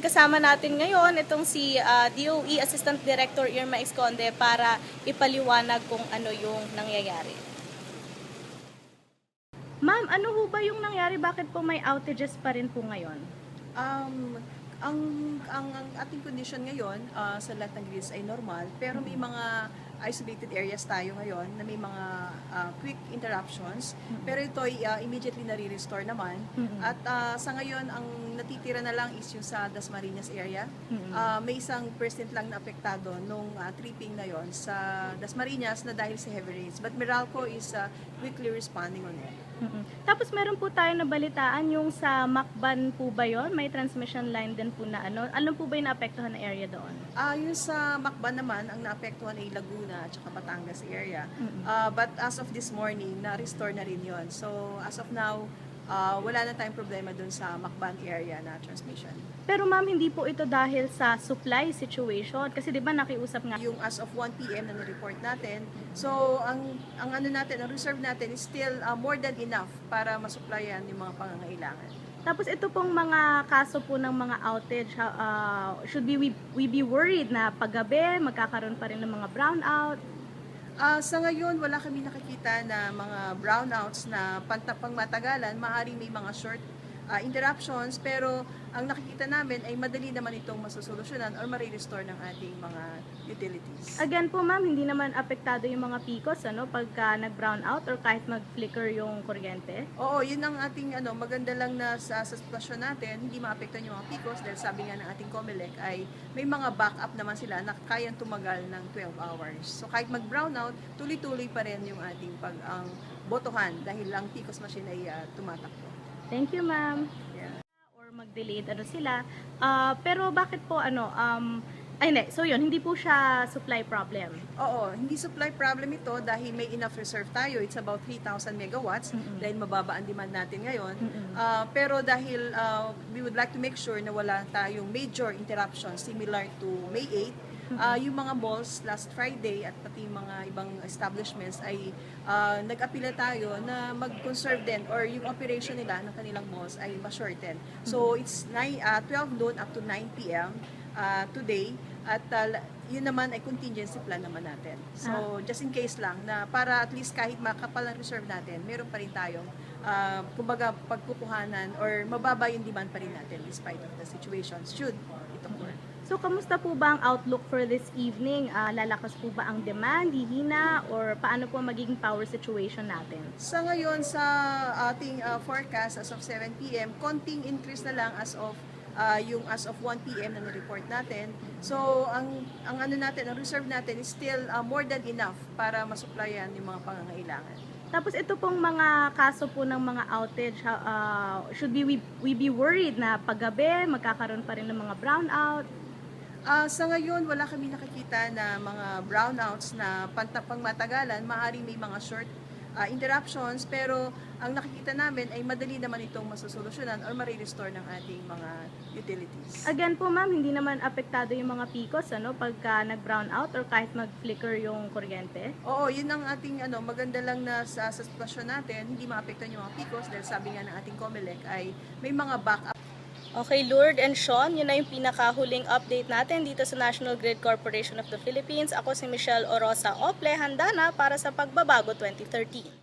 Ayan, kasama natin ngayon itong si DOE Assistant Director Irma Esconde para ipaliwanag kung ano yung nangyayari. Ma'am, ano ho ba yung nangyari? Bakit po may outages pa rin po ngayon? Ang ating condition ngayon sa lahat ng grids ay normal, pero may mga isolated areas tayo ngayon na may mga quick interruptions, pero ito ay immediately nare-restore naman. At sa ngayon, ang natitira na lang is yung sa Dasmariñas area. May isang percent lang na apektado nung tripping na yon sa Dasmariñas na dahil sa heavy rains. But Meralco is quickly responding on it. Tapos meron po tayo nabalitaan yung sa Macban po ba yun? May transmission line din po na ano? Alam po ba yung naapektuhan na area doon? Yung sa Macban naman, ang naapektuhan ay Laguna at saka Batangas area. But as of this morning, na-restore na rin yon. So as of now, wala na tayong problema dun sa Macban area na transmission. Pero ma'am, hindi po ito dahil sa supply situation. Kasi di ba nakiusap nga Yung as of 1 p.m. na report natin, so ang ano natin, ang reserve natin is still more than enough para masupplyan yung mga pangangailangan. Tapos ito pong mga kaso po ng mga outage, should we be worried na paggabi magkakaroon pa rin ng mga brownout? Sa ngayon, wala kami nakikita na mga brownouts na pangmatagalan. Maaaring may mga short interruptions, pero ang nakikita namin ay madali naman itong masusolusyonan or ma-restore ng ating mga utilities. Again po ma'am, hindi naman apektado yung mga PICOs pagka nag-brownout or kahit mag-flicker yung kuryente? Oo, yun ang ating maganda lang na sa sitwasyon natin, hindi maapektuhan yung mga PICOs dahil sabi nga ng ating COMELEC ay may mga backup naman sila na kayang tumagal ng 12 hours. So kahit mag-brownout, tuloy-tuloy pa rin yung ating botohan dahil ang PICOs machine ay tumatakbo. Thank you ma'am. Yeah. Or mag-delayed sila. Pero bakit po hindi. So yun, hindi po siya supply problem. Oo, hindi supply problem ito dahil may enough reserve tayo. It's about 3,000 megawatts dahil mababa ang demand natin ngayon. Pero dahil we would like to make sure na wala tayong major interruption similar to May 8, yung mga malls last Friday at pati mga ibang establishments ay nag-apila tayo na mag-conserve din or yung operation nila ng kanilang malls ay ma-shorten. So it's 12 noon up to 9 p.m. Today at yun naman ay contingency plan naman natin. So just in case lang na para at least kahit makapal ang reserve natin, meron pa rin tayong kumbaga pagkukuhanan or mababa yung demand pa rin natin despite of the situation should it occur. So, kamusta po ba ang outlook for this evening? Lalakas po ba ang demand, hihina, or paano po magiging power situation natin? Sa ngayon, sa ating forecast as of 7 p.m., konting increase na lang as of yung as of 1 p.m. na report natin. So, ang reserve natin is still more than enough para masupplyan yung mga pangangailangan. Tapos ito pong mga kaso po ng mga outage, should we be worried na paggabi magkakaroon pa rin ng mga brownout? Sa ngayon, wala kami nakikita na mga brownouts na pangmatagalan. Maaaring may mga short interruptions, pero ang nakikita namin ay madali naman itong masusolusyonan or ma-restore ng ating mga utilities. Again po ma'am, hindi naman apektado yung mga PICOs pagka nag-brownout or kahit mag-flicker yung kuryente? Oo, yun ang ating maganda lang na sa sitwasyon natin, hindi maapektuhan yung mga PICOs dahil sabi nga ng ating COMELEC ay may mga backup. Okay, Lourdes and Sean, yun na yung pinakahuling update natin dito sa National Grid Corporation of the Philippines. Ako si Michelle Orosa Ople, handa na para sa Pagbabago 2013.